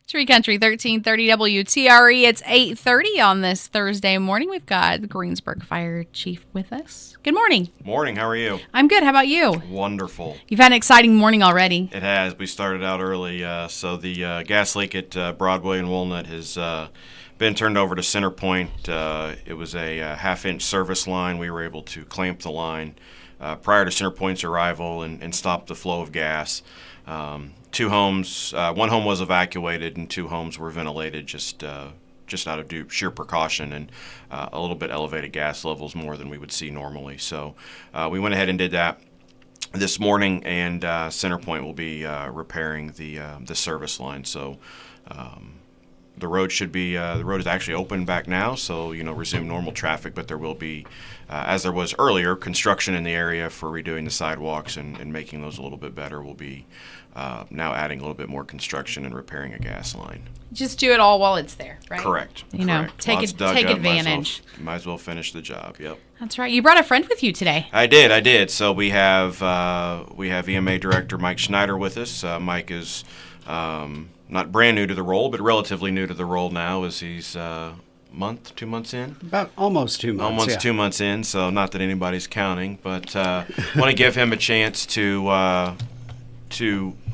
Tree Country 1330 WTRE. It's 8:30 on this Thursday morning. We've got the Greensburg Fire Chief with us. Good morning. Morning. How are you? I'm good. How about you? Wonderful. You've had an exciting morning already. It has. We started out early. So the gas leak at Broadway and Walnut has been turned over to Centerpoint. It was a half-inch service line. We were able to clamp the line prior to Centerpoint's arrival and stop the flow of gas. Two homes, one home was evacuated and two homes were ventilated just out of sheer precaution and a little bit elevated gas levels, more than we would see normally. So we went ahead and did that this morning, and Centerpoint will be repairing the service line. So the road the road is actually open back now, so resume normal traffic, but there will be, as there was earlier, construction in the area for redoing the sidewalks and making those a little bit better. We'll be now adding a little bit more construction and repairing a gas line. Just do it all while it's there, right? Correct. Take advantage. Might as well finish the job. Yep. That's right. You brought a friend with you today. I did. So we have EMA Director Mike Schneider with us. Mike is not brand new to the role, but relatively new to the role now, as he's 2 months in? About almost 2 months. Almost 2 months in, so not that anybody's counting, but want to give him a chance to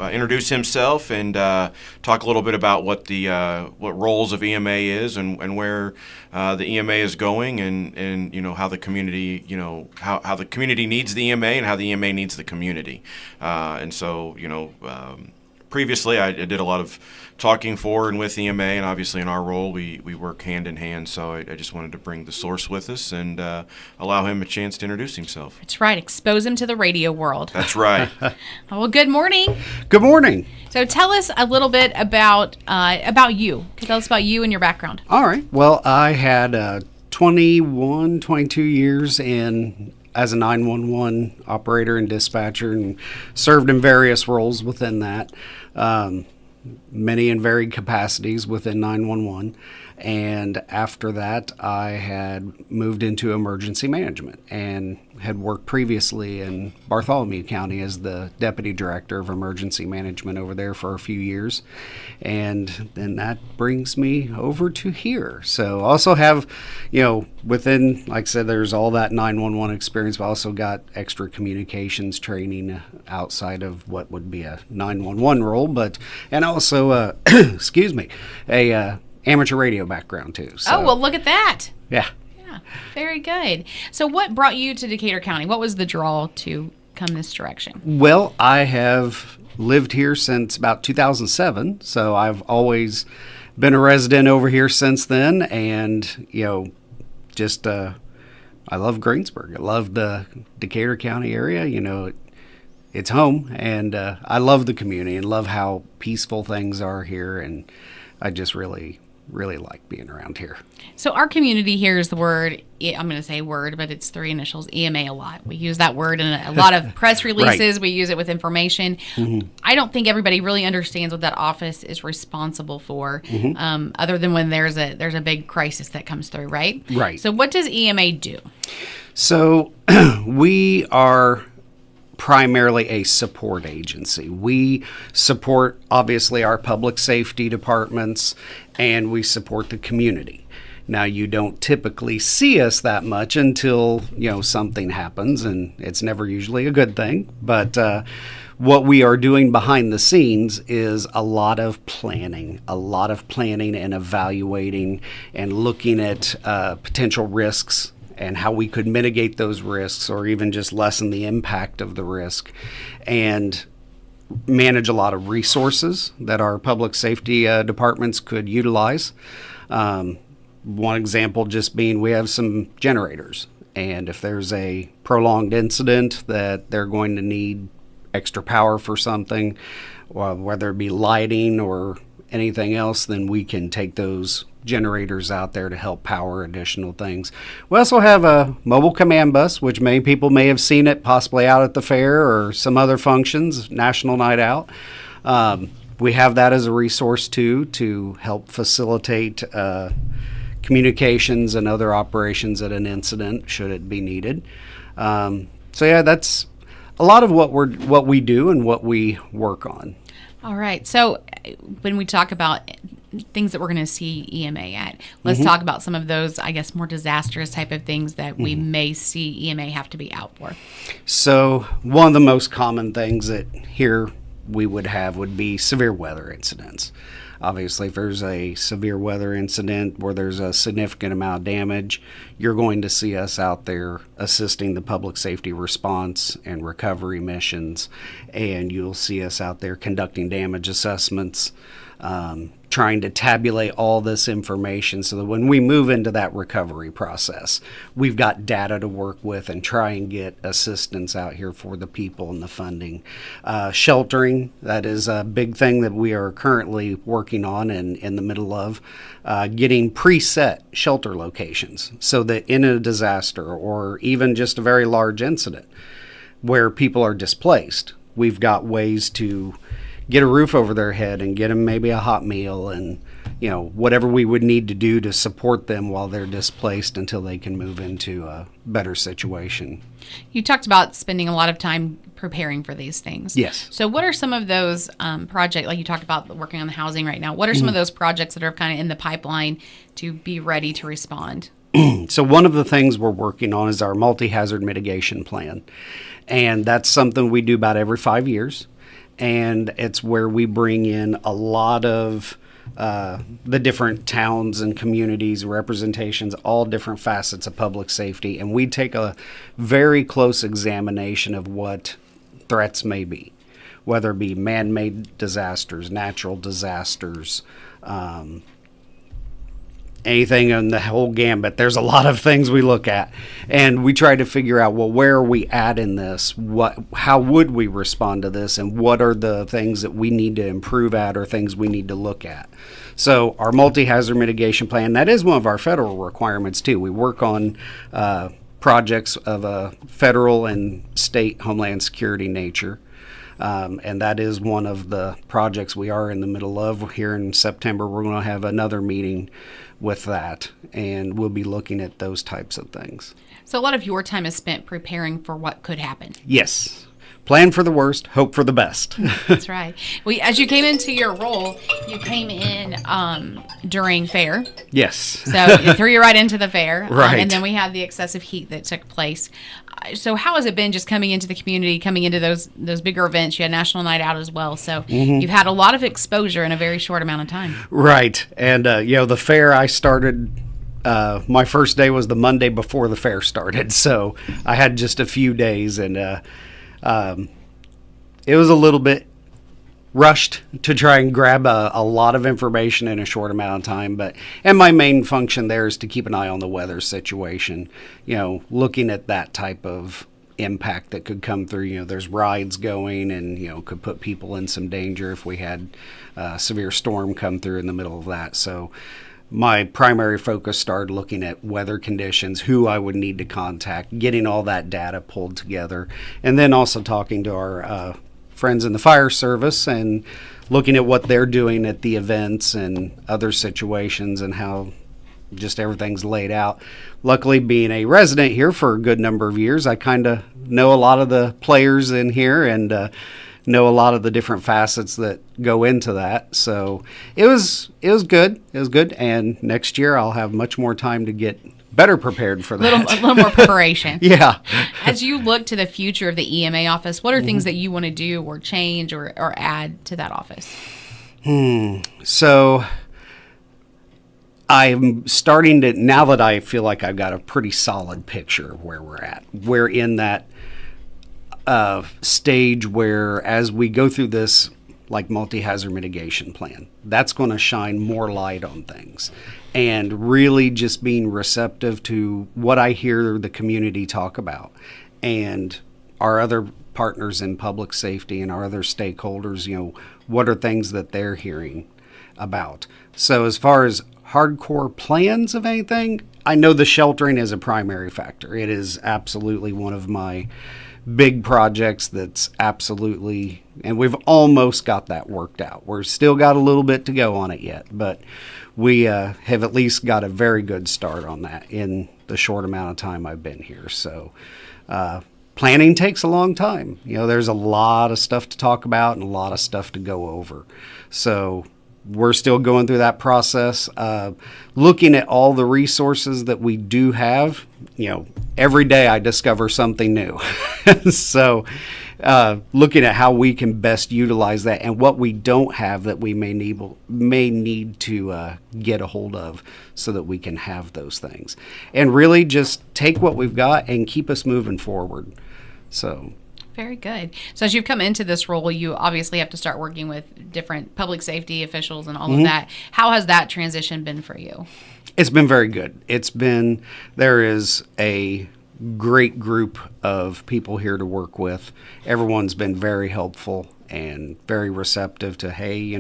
introduce himself and talk a little bit about what roles of EMA is and where the EMA is going and how the community how the community needs the EMA and how the EMA needs the community. Previously, I did a lot of talking for and with EMA, and obviously in our role, we work hand in hand. So I just wanted to bring the source with us and allow him a chance to introduce himself. That's right. Expose him to the radio world. That's right. Well, good morning. Good morning. So tell us a little bit about you. Tell us about you and your background. All right. Well, I had 22 years as a 911 operator and dispatcher, and served in various roles within that, many in varied capacities within 911. And after that, I had moved into emergency management and had worked previously in Bartholomew County as the deputy director of emergency management over there for a few years. And then that brings me over to here. So I also have, within, like I said, there's all that 911 experience, but I also got extra communications training outside of what would be a 911 role, and also, excuse me, a amateur radio background too. So, oh, well, look at that. Yeah. Yeah, very good. So what brought you to Decatur County? What was the draw to come this direction? Well, I have lived here since about 2007, so I've always been a resident over here since then, and, I love Greensburg. I love the Decatur County area. It's home, and I love the community and love how peaceful things are here, and I just really like being around here. So our community hears the word, I'm going to say word, but it's three initials, EMA, a lot. We use that word in a lot of press releases. Right. We use it with information. Mm-hmm. I don't think everybody really understands what that office is responsible for, other than when there's a big crisis that comes through, right? Right. So what does EMA do? So we are primarily a support agency. We support, obviously, our public safety departments, and we support the community. Now, you don't typically see us that much until, something happens, and it's never usually a good thing. But what we are doing behind the scenes is a lot of planning and evaluating and looking at potential risks and how we could mitigate those risks or even just lessen the impact of the risk, and manage a lot of resources that our public safety departments could utilize. One example just being we have some generators, and if there's a prolonged incident that they're going to need extra power for something, whether it be lighting or anything else, then we can take those generators out there to help power additional things. We also have a mobile command bus, which many people may have seen it possibly out at the fair or some other functions, National Night Out. We have that as a resource too to help facilitate communications and other operations at an incident should it be needed. So yeah, that's a lot of what we do and what we work on. All right. So when we talk about things that we're going to see EMA at, let's talk about some of those, I guess, more disastrous type of things that we may see EMA have to be out for. So one of the most common things that here we would have would be severe weather incidents. Obviously, if there's a severe weather incident where there's a significant amount of damage, you're going to see us out there assisting the public safety response and recovery missions, and you'll see us out there conducting damage assessments, trying to tabulate all this information so that when we move into that recovery process, we've got data to work with and try and get assistance out here for the people and the funding. Sheltering, that is a big thing that we are currently working on and in the middle of. Getting preset shelter locations so that in a disaster or even just a very large incident where people are displaced, we've got ways to get a roof over their head and get them maybe a hot meal and, you know, whatever we would need to do to support them while they're displaced until they can move into a better situation. You talked about spending a lot of time preparing for these things. Yes. So what are some of those projects, like you talked about working on the housing right now, what are some of those projects that are kind of in the pipeline to be ready to respond? So one of the things we're working on is our multi-hazard mitigation plan. And that's something we do about every 5 years. And it's where we bring in a lot of the different towns and communities, representations, all different facets of public safety. And we take a very close examination of what threats may be, whether it be man-made disasters, natural disasters, anything in the whole gambit. There's a lot of things we look at, and we try to figure out, well, where are we at in this? How would we respond to this, and what are the things that we need to improve at or things we need to look at? So our multi-hazard mitigation plan, that is one of our federal requirements too. We work on projects of a federal and state homeland security nature. And that is one of the projects we are in the middle of. Here in September, we're going to have another meeting with that, and we'll be looking at those types of things. So a lot of your time is spent preparing for what could happen. Yes. Plan for the worst, hope for the best. That's right. Well, as you came into your role, you came in during fair. Yes. So it threw you right into the fair. Right. And then we had the excessive heat that took place. So how has it been just coming into the community, coming into those bigger events? You had National Night Out as well. So you've had a lot of exposure in a very short amount of time. Right. And, the fair I started, my first day was the Monday before the fair started. So I had just a few days, and it was a little bit rushed to try and grab a lot of information in a short amount of time. And my main function there is to keep an eye on the weather situation, looking at that type of impact that could come through. There's rides going and, could put people in some danger if we had a severe storm come through in the middle of that. So my primary focus started looking at weather conditions, who I would need to contact, getting all that data pulled together, and then also talking to our friends in the fire service and looking at what they're doing at the events and other situations and how just everything's laid out. Luckily, being a resident here for a good number of years, I kind of know a lot of the players in here and know a lot of the different facets that go into that. So it was good. It was good. And next year I'll have much more time to get better prepared for that. A little more preparation. Yeah. As you look to the future of the EMA office, what are things that you want to do or change or add to that office? So I'm starting to, now that I feel like I've got a pretty solid picture of where we're at, we're in that stage where as we go through this like multi-hazard mitigation plan, that's going to shine more light on things and really just being receptive to what I hear the community talk about and our other partners in public safety and our other stakeholders, what are things that they're hearing about. So as far as hardcore plans of anything, I know the sheltering is a primary factor. It is absolutely one of my big projects that's absolutely, and we've almost got that worked out. We're still got a little bit to go on it yet, but we have at least got a very good start on that in the short amount of time I've been here. So planning takes a long time. There's a lot of stuff to talk about and a lot of stuff to go over. So we're still going through that process, looking at all the resources that we do have. Every day I discover something new. So looking at how we can best utilize that and what we don't have that we may need to get a hold of so that we can have those things. And really just take what we've got and keep us moving forward. So very good. So as you've come into this role, you obviously have to start working with different public safety officials and all of that. How has that transition been for you? It's been very good. There is a great group of people here to work with. Everyone's been very helpful and very receptive to, hey,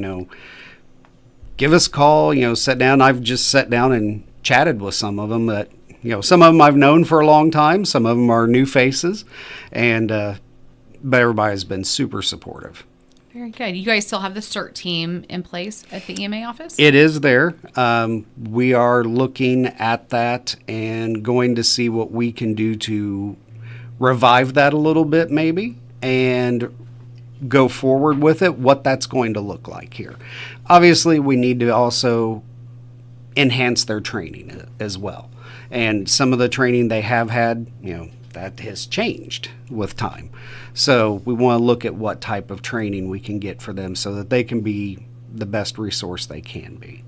give us a call, sit down. I've just sat down and chatted with some of them that, some of them I've known for a long time. Some of them are new faces, but everybody has been super supportive. Very good. You guys still have the CERT team in place at the EMA office? It is there. We are looking at that and going to see what we can do to revive that a little bit maybe and go forward with it, what that's going to look like here. Obviously, we need to also enhance their training as well. And some of the training they have had, that has changed with time. So we want to look at what type of training we can get for them so that they can be the best resource they can be.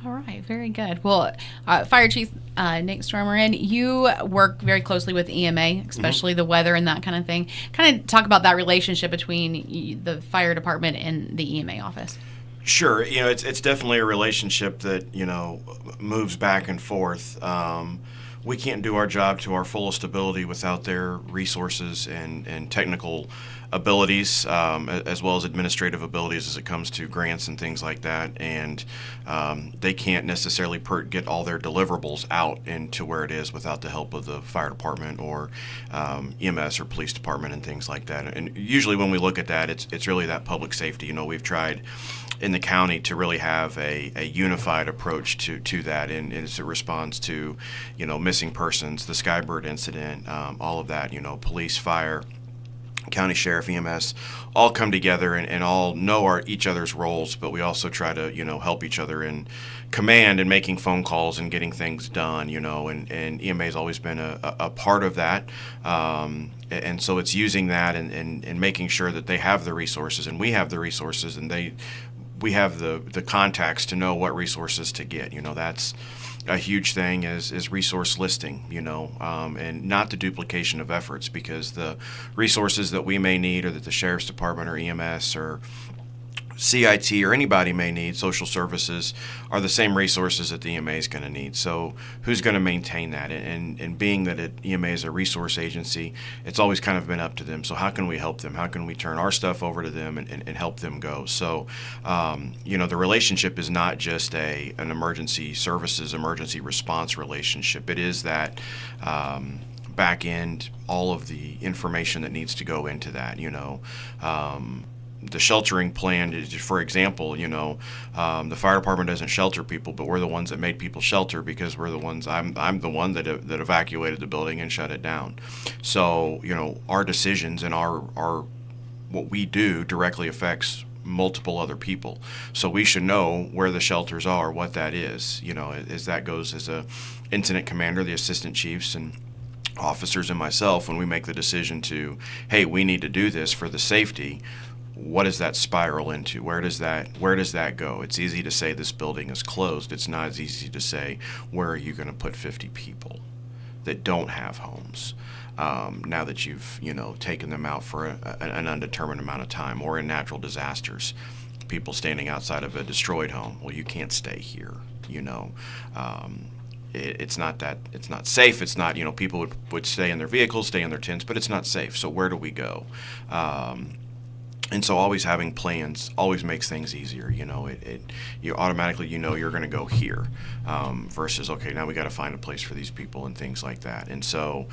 All right, very good. Well, Fire Chief Nick Stormerin, you work very closely with EMA, especially the weather and that kind of thing. Kind of talk about that relationship between the fire department and the EMA office. Sure. It's definitely a relationship that, moves back and forth. We can't do our job to our fullest ability without their resources and technical abilities, as well as administrative abilities as it comes to grants and things like that. And they can't necessarily get all their deliverables out into where it is without the help of the fire department or EMS or police department and things like that. And usually when we look at that, it's really that public safety. We've tried in the county to really have a unified approach to that, and as it responds to, missing persons, the Skybird incident, all of that, police, fire, county sheriff, EMS, all come together and all know each other's roles, but we also try to, help each other in command and making phone calls and getting things done, and EMA has always been a part of that. And so it's using that and making sure that they have the resources and we have the resources and we have the contacts to know what resources to get. That's a huge thing is resource listing, and not the duplication of efforts, because the resources that we may need or that the Sheriff's Department or EMS or CIT or anybody may need, social services, are the same resources that the EMA is going to need. So who's going to maintain that? And being that EMA is a resource agency, it's always kind of been up to them. So how can we help them? How can we turn our stuff over to them and help them go? So, the relationship is not just an emergency services, emergency response relationship. It is that back end, all of the information that needs to go into that, the sheltering plan is, for example, the fire department doesn't shelter people, but we're the ones that made people shelter because we're the ones. I'm the one that evacuated the building and shut it down. So our decisions and our what we do directly affects multiple other people. So we should know where the shelters are, what that is. As that goes as a incident commander, the assistant chiefs and officers and myself, when we make the decision to, hey, we need to do this for the safety. What does that spiral into? Where does that go? It's easy to say this building is closed. It's not as easy to say, where are you going to put 50 people that don't have homes now that you've taken them out for an undetermined amount of time, or in natural disasters, people standing outside of a destroyed home. Well, you can't stay here. It's not safe. It's not, people would stay in their vehicles, stay in their tents, but it's not safe. So where do we go? And so always having plans always makes things easier. You automatically, you're going to go here versus, okay, now we got to find a place for these people and things like that. And so,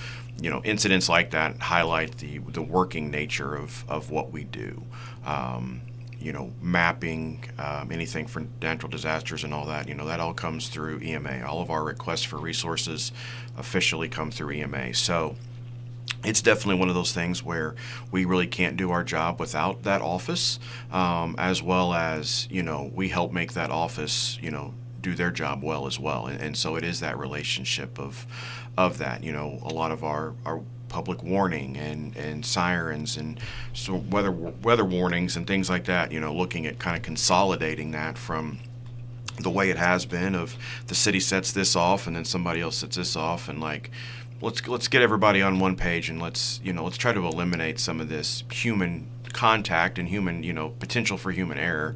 incidents like that highlight the working nature of what we do. Mapping, anything for natural disasters and all that, that all comes through EMA. All of our requests for resources officially come through EMA. So it's definitely one of those things where we really can't do our job without that office, as well as, we help make that office, do their job well as well. And so it is that relationship of that, a lot of our public warning and sirens and so weather warnings and things like that, looking at kind of consolidating that from the way it has been of the city sets this off and then somebody else sets this off, and like, let's get everybody on one page, and let's try to eliminate some of this human contact and human potential for human error,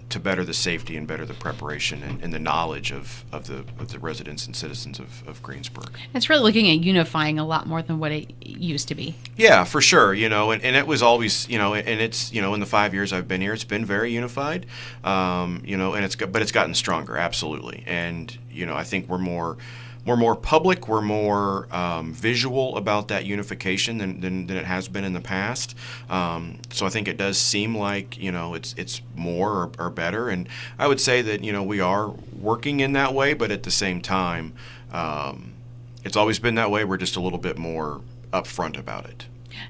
to better the safety and better the preparation and the knowledge of the residents and citizens of Greensburg. It's really looking at unifying a lot more than what it used to be. Yeah, for sure. And it was always, and it's, in the 5 years I've been here, it's been very unified, and it's gotten stronger, absolutely. And, I think we're more public, we're more visual about that unification than it has been in the past. So I think it does seem like, it's more or better. And I would say that, we are working in that way, but at the same time, it's always been that way. We're just a little bit more upfront about it.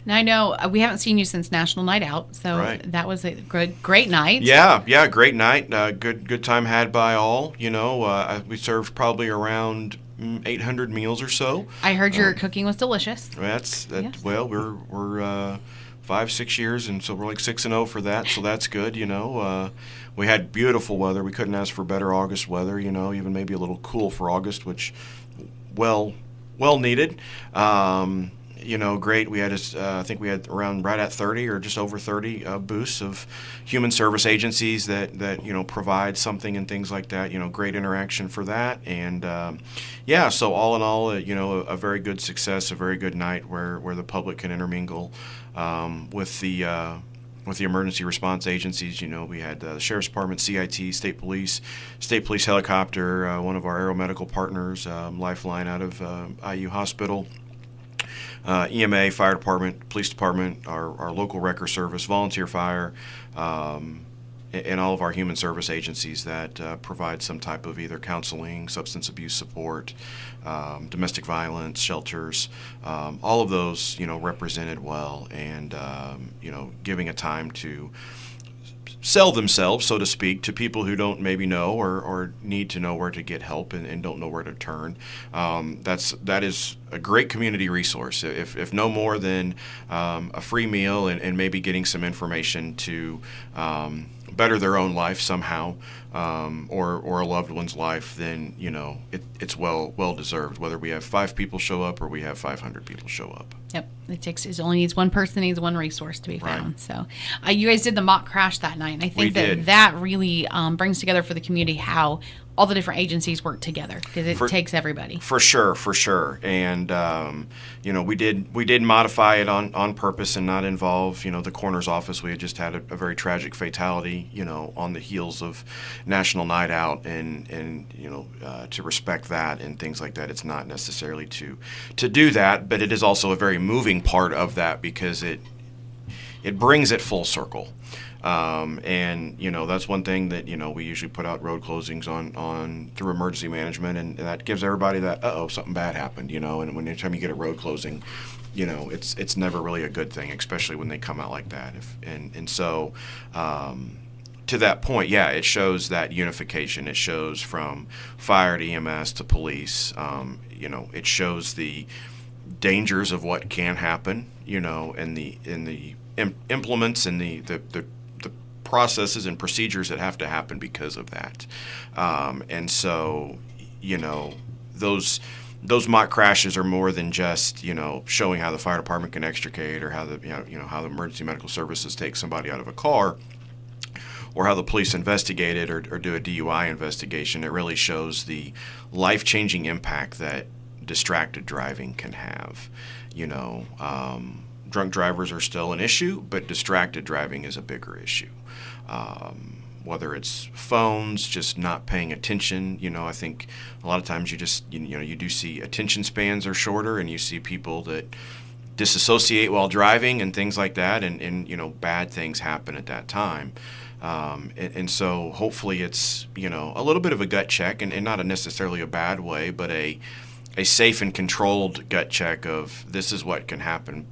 Now, I know we haven't seen you since National Night Out, so Right. That was a great night. Yeah, great night. Good time had by all. We served probably around 800 meals or so. I heard your cooking was delicious. Yes. Well, we're 5-6 years, and so we're like 6-0 for that. So that's good. We had beautiful weather. We couldn't ask for better August weather. Even maybe a little cool for August, which well needed. Great. We had, I think we had around right at 30 or just over 30 booths of human service agencies that provide something and things like that. Great interaction for that. And so all in all, a very good success, a very good night where the public can intermingle with the emergency response agencies. We had the Sheriff's Department, CIT, State Police Helicopter, one of our aeromedical partners, Lifeline out of IU Hospital. EMA, Fire Department, Police Department, our local wrecker service, volunteer fire, and all of our human service agencies that provide some type of either counseling, substance abuse support, domestic violence, shelters, all of those, represented well, and, giving a time to sell themselves, so to speak, to people who don't maybe know or need to know where to get help and don't know where to turn. That is a great community resource. If no more than a free meal and maybe getting some information to better their own life somehow, or a loved one's life, then it's well deserved. Whether we have 5 people show up or we have 500 people show up. Yep, it only needs one person, needs one resource to be found. Right. So, you guys did the mock crash that night, and I think We did. that really brings together for the community how all the different agencies work together, because it takes everybody. For sure. And we did modify it on purpose and not involve the coroner's office. We had just had a very tragic fatality on the heels of National Night Out, and to respect that and things like that. It's not necessarily to do that, but it is also a very moving part of that, because it brings it full circle. And that's one thing that we usually put out road closings on through emergency management, and that gives everybody that something bad happened, and when anytime you get a road closing, it's never really a good thing, especially when they come out like that. So to that point, yeah, it shows that unification. It shows from fire to EMS to police. It shows the dangers of what can happen, and the implements and the processes and procedures that have to happen because of that. And so, those mock crashes are more than just showing how the fire department can extricate, or how how the emergency medical services take somebody out of a car, or how the police investigate it or do a DUI investigation. It really shows the life-changing impact that distracted driving can have. Drunk drivers are still an issue, but distracted driving is a bigger issue. Whether it's phones, just not paying attention. I think a lot of times you just, you do see attention spans are shorter, and you see people that disassociate while driving and things like that, and bad things happen at that time. And so hopefully it's, a little bit of a gut check, and not necessarily a bad way, but a a safe and controlled gut check of this is what can happen.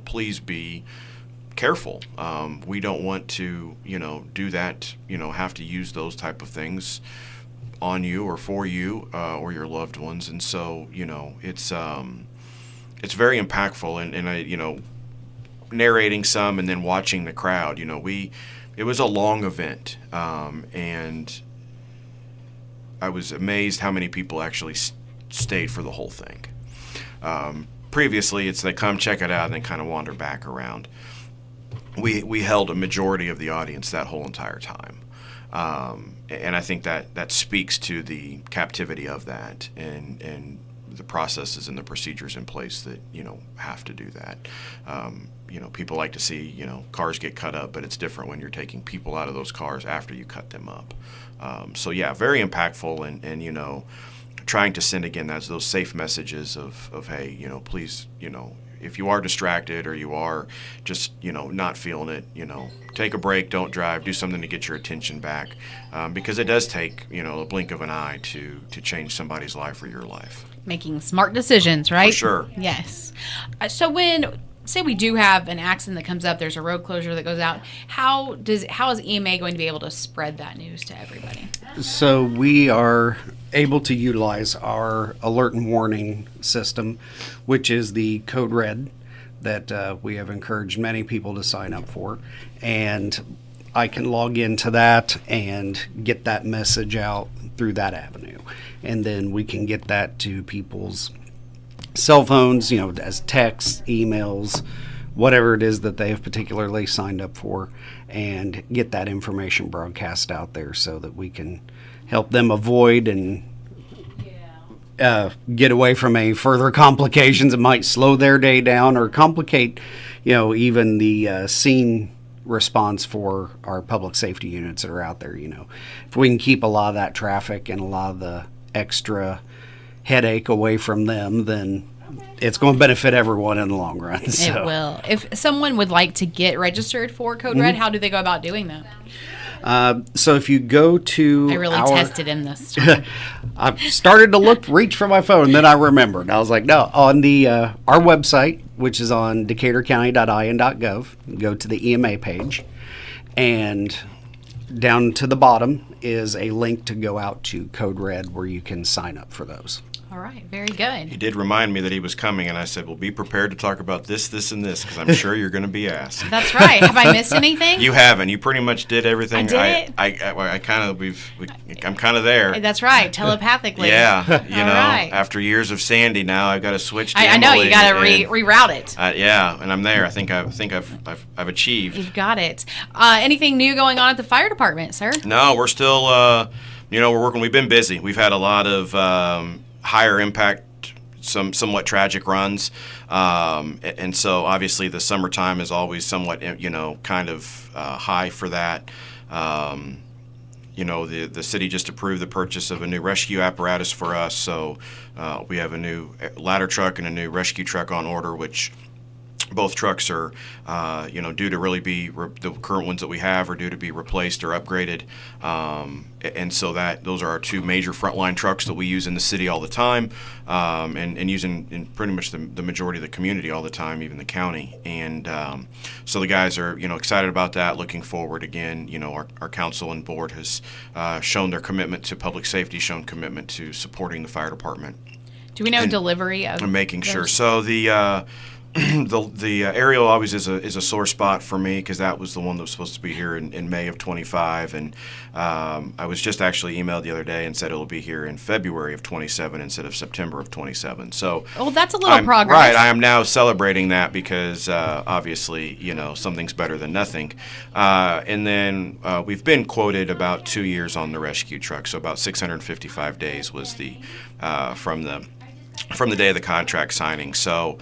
Please be careful. We don't want to, do that, have to use those type of things on you or for you or your loved ones. And so, it's very impactful. And I, narrating some and then watching the crowd, it was a long event. And I was amazed how many people actually stayed for the whole thing. Previously, it's they come check it out and then kind of wander back around. We held a majority of the audience that whole entire time, and I think that speaks to the captivity of that and the processes and the procedures in place that have to do that. People like to see cars get cut up, but it's different when you're taking people out of those cars after you cut them up. So yeah, very impactful, and trying to send again those safe messages of hey, please, if you are distracted or you are just not feeling it, take a break, don't drive, do something to get your attention back, because it does take a blink of an eye to change somebody's life or your life. Making smart decisions, right? For sure. Yes. So when say we do have an accident that comes up, there's a road closure that goes out, how is EMA going to be able to spread that news to everybody? So we are able to utilize our alert and warning system, which is the Code Red that we have encouraged many people to sign up for. And I can log into that and get that message out through that avenue. And then we can get that to people's cell phones, as texts, emails, whatever it is that they have particularly signed up for, and get that information broadcast out there so that we can help them avoid and get away from any further complications that might slow their day down or complicate, even the scene response for our public safety units that are out there. If we can keep a lot of that traffic and a lot of the extra headache away from them, then it's going to benefit everyone in the long run. So. It will. If someone would like to get registered for Code Red, how do they go about doing that? So if you go to I really tested in this. I started to reach for my phone, and then I remembered. I was like, no, on the our website, which is on decaturcounty.in.gov, go to the EMA page, and down to the bottom is a link to go out to Code Red where you can sign up for those. All right, very good. He did remind me that he was coming, and I said, well, be prepared to talk about this, and this, because I'm sure you're going to be asked. That's right. Have I missed anything? You haven't. You pretty much did everything. I did. I'm kind of there. That's right, telepathically. Yeah, right. After years of Sandy, now I've got to switch to I know, Emily, you got to reroute it. Yeah, and I'm there. I think I've achieved. You've got it. Anything new going on at the fire department, sir? No, we're still, we're working. We've been busy. We've had a lot of higher impact, somewhat tragic runs, and so obviously the summertime is always somewhat kind of high for that. The city just approved the purchase of a new rescue apparatus for us, so we have a new ladder truck and a new rescue truck on order, which both trucks are, due to really be the current ones that we have are due to be replaced or upgraded, and so those are our two major frontline trucks that we use in the city all the time, and using in pretty much the majority of the community all the time, even the county. And so the guys are excited about that. Looking forward again. Our council and board has shown their commitment to public safety, shown commitment to supporting the fire department. Do we know delivery of? Making sure. So the the aerial always is a sore spot for me because that was the one that was supposed to be here in May of 25, and I was just actually emailed the other day and said it'll be here in February of 27 instead of September of 27. So that's a little progress. Right, I am now celebrating that because obviously something's better than nothing. And then we've been quoted about 2 years on the rescue truck, so about 655 days was the from the day of the contract signing. So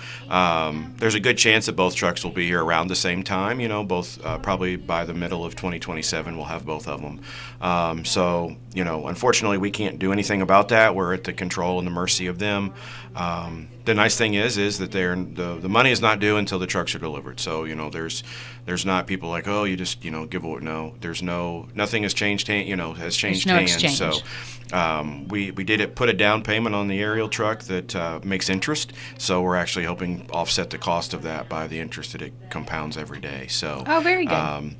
there's a good chance that both trucks will be here around the same time. Both probably by the middle of 2027 we'll have both of them. So Unfortunately, we can't do anything about that. We're at the control and the mercy of them. The nice thing is that the money is not due until the trucks are delivered. So there's not people like, oh, you just give away. No, nothing has changed. Has changed There's no hands. exchange. So we did put a down payment on the aerial truck that makes interest. So we're actually helping offset the cost of that by the interest that it compounds every day. So very good.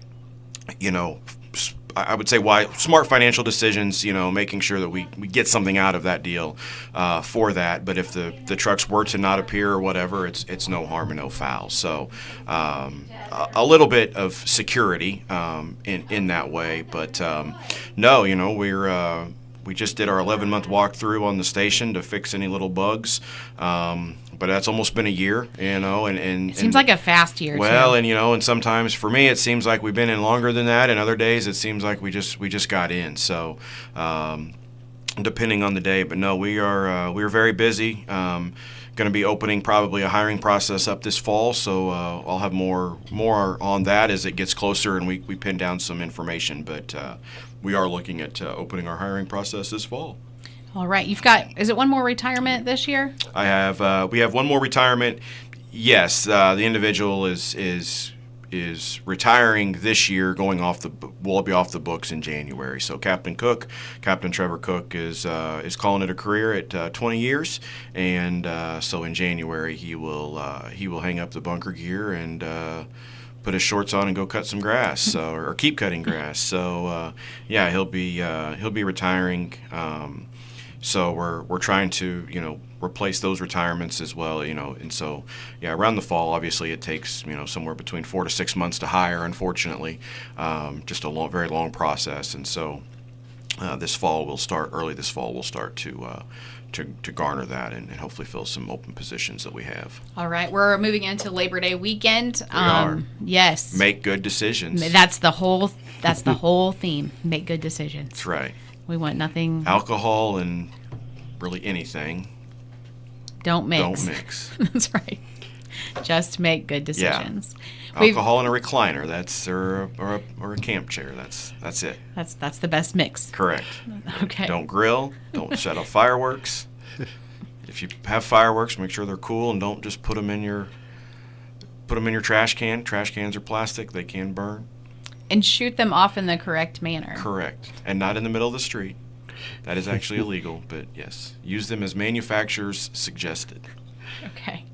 I would say why smart financial decisions, making sure that we get something out of that deal for that. But if the trucks were to not appear or whatever, it's no harm and no foul. So a little bit of security in that way. But no, we just did our 11-month walkthrough on the station to fix any little bugs. But that's almost been a year, and it seems like a fast year. Well, too. and sometimes for me it seems like we've been in longer than that, and other days it seems like we just got in. So, depending on the day, but no, we are very busy. Going to be opening probably a hiring process up this fall, so I'll have more on that as it gets closer and we pin down some information. But we are looking at opening our hiring process this fall. All right, is it one more retirement this year? We have one more retirement. Yes, the individual is retiring this year, will be off the books in January. So Captain Trevor Cook is calling it a career at 20 years, and so in January he will hang up the bunker gear and put his shorts on and go cut some grass, or keep cutting grass. So he'll be retiring. So we're trying to replace those retirements as well, and so around the fall, obviously it takes somewhere between 4 to 6 months to hire, unfortunately, just a very long process. And so early this fall we'll start to garner that and hopefully fill some open positions that we have. All right, we're moving into Labor Day weekend. We are. Yes. Make good decisions. That's the whole theme. Make good decisions. That's right. We want nothing. Alcohol and really anything. Don't mix. That's right. Just make good decisions. Yeah. Alcohol and a recliner. That's or a camp chair. That's it. That's the best mix. Correct. Okay. Don't grill. Don't set off fireworks. If you have fireworks, make sure they're cool and don't just put them in your trash can. Trash cans are plastic. They can burn. And shoot them off in the correct manner. Correct. And not in the middle of the street. That is actually illegal, but yes. Use them as manufacturers suggested. Okay.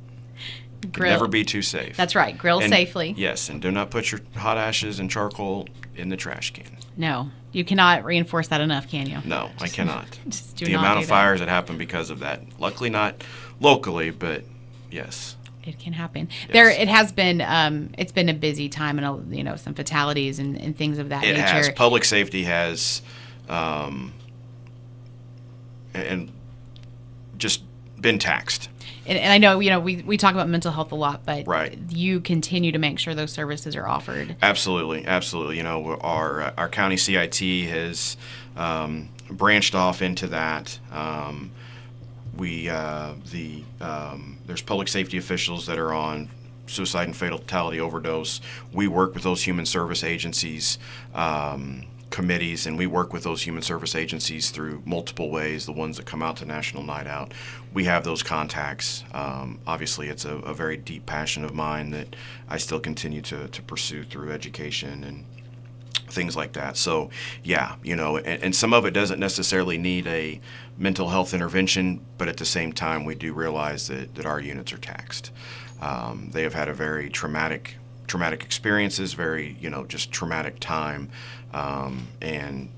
Grill. Never be too safe. That's right. Grill safely. Yes, and do not put your hot ashes and charcoal in the trash can. No. You cannot reinforce that enough, can you? No, I cannot. Just do the not amount do of fires that happen because of that. Luckily not locally, but yes. It can happen. Yes. It has been. It's been a busy time, and some fatalities and things of that nature. It has. Public safety has, and just been taxed. And I know we talk about mental health a lot, but right. You continue to make sure those services are offered. Absolutely. Our county CIT has branched off into that. There's public safety officials that are on suicide and fatality overdose. We work with those human service agencies, committees, and we work with those human service agencies through multiple ways. The ones that come out to National Night Out, we have those contacts. Obviously, it's a very deep passion of mine that I still continue to pursue through education and things like that. So, and some of it doesn't necessarily need a mental health intervention, but at the same time, we do realize that our units are taxed. They have had a very traumatic experiences, very, just traumatic time. And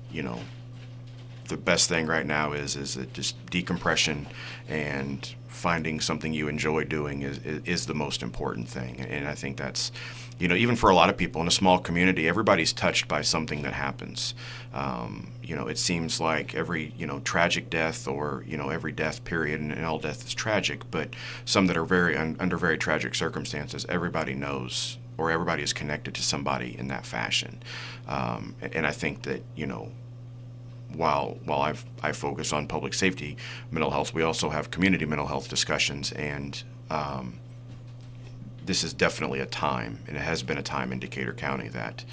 the best thing right now is that just decompression and finding something you enjoy doing is the most important thing. And I think that's, even for a lot of people in a small community, everybody's touched by something that happens. It seems like every, tragic death or, every death period, and all death is tragic, but some that are under very tragic circumstances, everybody knows or everybody is connected to somebody in that fashion. And I think that, while I focus on public safety mental health, we also have community mental health discussions, and this is definitely a time, and it has been a time in Decatur County that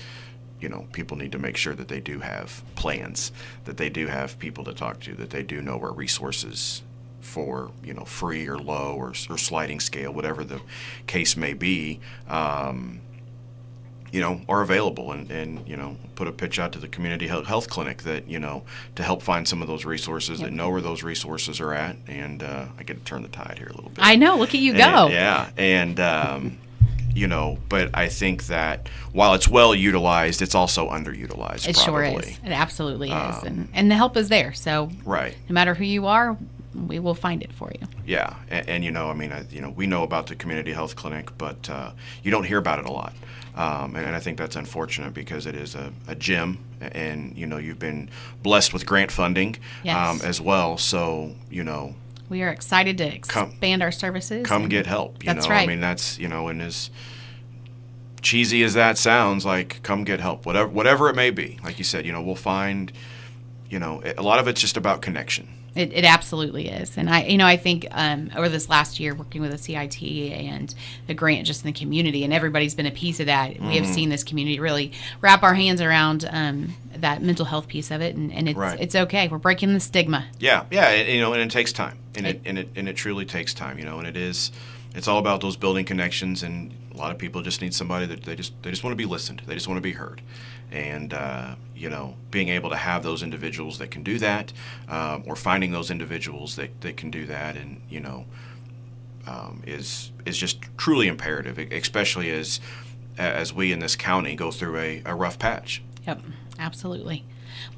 people need to make sure that they do have plans, that they do have people to talk to, that they do know where resources for, free or low or sliding scale, whatever the case may be, are available, and put a pitch out to the community health clinic that, to help find some of those resources, that know where those resources are at. And I get to turn the tide here a little bit. I know. Look at you go. Yeah. And, but I think that while it's well utilized, it's also underutilized. It probably. Sure is. It absolutely is. And the help is there. So right. No matter who you are, we will find it for you. Yeah. And we know about the community health clinic, but you don't hear about it a lot. And I think that's unfortunate because it is a gym, and, you've been blessed with grant funding as well. So, we are excited to expand our services. Come get help. That's right. I mean, that's, and as cheesy as that sounds, like, come get help, whatever it may be. Like you said, we'll find, a lot of it's just about connection. It absolutely is. And I think over this last year working with the CIT and the grant just in the community, and everybody's been a piece of that. Mm-hmm. We have seen this community really wrap our hands around that mental health piece of it, and it's okay. We're breaking the stigma. Yeah, and it takes time, and it truly takes time, and it's all about those building connections, and a lot of people just need somebody that they just want to be listened. They just want to be heard. And, being able to have those individuals that can do that, or finding those individuals that can do that, and, is just truly imperative, especially as we in this county go through a rough patch. Yep, absolutely.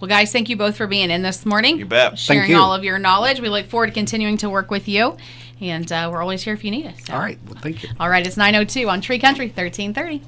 Well, guys, thank you both for being in this morning. You bet. Sharing all of your knowledge. We look forward to continuing to work with you, and we're always here if you need us. So. All right. Well, thank you. All right, it's 9:02 on Tree Country 1330.